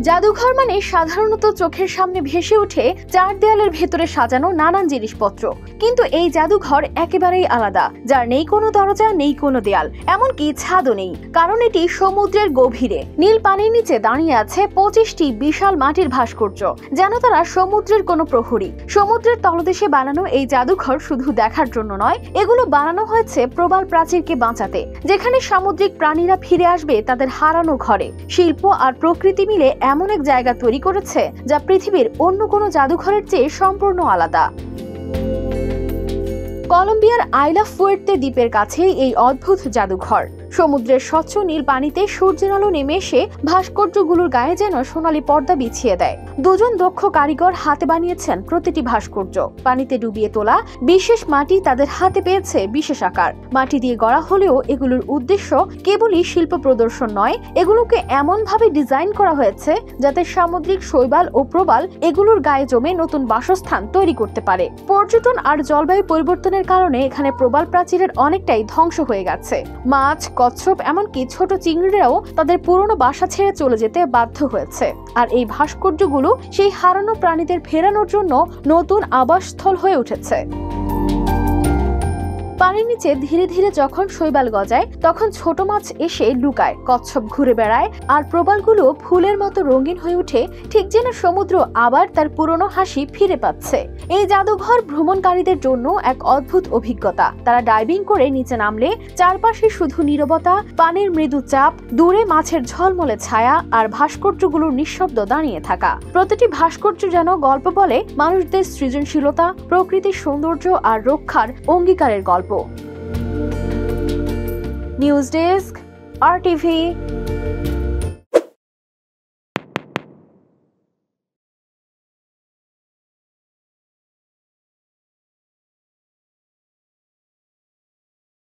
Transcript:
জাদুঘর মানে সাধারণত চোখের সামনে ভেসে ওঠে চার দেয়ালের ভেতরে সাজানো নানান জিনিসপত্র, কিন্তু এই জাদুঘর একেবারেই আলাদা, যার নেই কোনো দরজা, নেই কোনো দেয়াল, এমনকি ছাদও নেই। কারণ এটি সমুদ্রের গভীরে নীল পানির নিচে দাঁড়িয়ে আছে 25টি বিশাল মাটির ভাস্কর্য, যেন তারা সমুদ্রের কোনো প্রহরী। সমুদ্রের তলদেশে বানানো এই জাদুঘর শুধু দেখার জন্য নয়, এগুলো বানানো হয়েছে প্রবাল প্রাচীরকে বাঁচাতে, যেখানে সামুদ্রিক প্রাণীরা ফিরে আসবে তাদের হারানো ঘরে। শিল্প আর প্রকৃতি মিলে এমন এক জায়গা তৈরি করেছে যা পৃথিবীর অন্য কোনো জাদুঘরের চেয়ে সম্পূর্ণ আলাদা। কলম্বিয়ার আইলা ফুয়ের্তে দ্বীপের কাছে এই অদ্ভুত জাদুঘর। সমুদ্রের স্বচ্ছ নীল পানিতে সূর্যের আলো নেমে এসে ভাস্কর্যগুলোর গায়ে যেন সোনালী পর্দা বিছিয়ে দেয়। দুজন দক্ষ কারিগর হাতে বানিয়েছেন প্রতিটি ভাস্কর্য। পানিতে ডুবিয়ে তোলা বিশেষ মাটি তাদের হাতে পেয়েছে বিশেষ আকার। মাটি দিয়ে গড়া হলেও এগুলোর উদ্দেশ্য কেবলই শিল্প প্রদর্শন নয়, এগুলোকে এমনভাবে ডিজাইন করা হয়েছে যাতে সামুদ্রিক শৈবাল ও প্রবাল এগুলোর গায়ে জমে নতুন বাসস্থান তৈরি করতে পারে। পর্যটন আর জলবায়ু পরিবর্তনের কারণে এখানে প্রবাল প্রাচীরের অনেকটাই ধ্বংস হয়ে গেছে। মাছ, কচ্ছপ, এমনকি ছোট চিংড়িরাও তাদের পুরনো বাসা ছেড়ে চলে যেতে বাধ্য হয়েছে। আর এই ভাস্কর্যগুলো সেই হারানো প্রাণীদের ফেরানোর জন্য নতুন আবাসস্থল হয়ে উঠেছে। পানির নিচে ধীরে ধীরে যখন শৈবাল গজায়, তখন ছোট মাছ এসে লুকায়, কচ্ছপ ঘুরে বেড়ায়, আর প্রবালগুলো ফুলের মতো রঙিন হয়ে ওঠে, ঠিক যেন সমুদ্র আবার তার পুরনো হাসি ফিরে পাচ্ছে। এই জাদুঘর ভ্রমণকারীদের জন্য এক অদ্ভুত অভিজ্ঞতা। তারা ডাইভিং করে নিচে নামলে চারপাশে শুধু নীরবতা, পানির মৃদু চাপ, দূরে মাছের ঝলমলে ছায়া আর ভাস্কর্যগুলোর নিঃশব্দ দাঁড়িয়ে থাকা। প্রতিটি ভাস্কর্য যেন গল্প বলে মানুষদের সৃজনশীলতা, প্রকৃতির সৌন্দর্য আর রক্ষার অঙ্গীকারের গল্প। News desk, RTV।